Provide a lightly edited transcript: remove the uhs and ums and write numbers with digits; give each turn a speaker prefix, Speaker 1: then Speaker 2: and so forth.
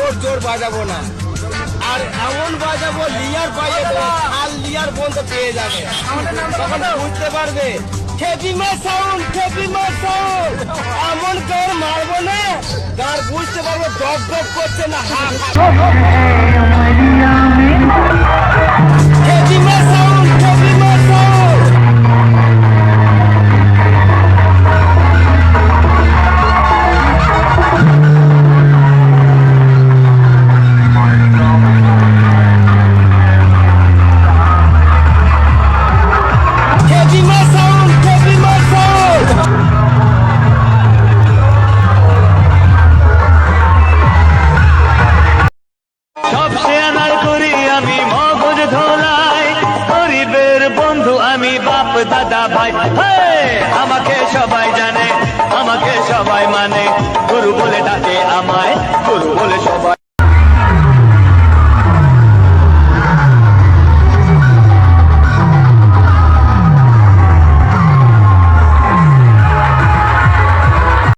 Speaker 1: জোর জোর বাজাবো না, আর এমন বাজাবো লিয়ার পাইয়ে দেবো, আর লিয়ার বন্ধ পেয়ে যাবে, তখন বুঝতে পারবে খেপিমা সাউন্ড, খেপিমা সাউন্ড। এমন গান মারবো না, গান বুঝতে পারবো ডক ডক করছে না, খেপিমা সাউন্ড, খেপিমা সাউন্ড।
Speaker 2: আমি বাপ দাদা ভাই, আমাকে সবাই জানে, আমাকে সবাই মানে, গুরু বলে ডাকে আমায়, গুরু বলে সবাই।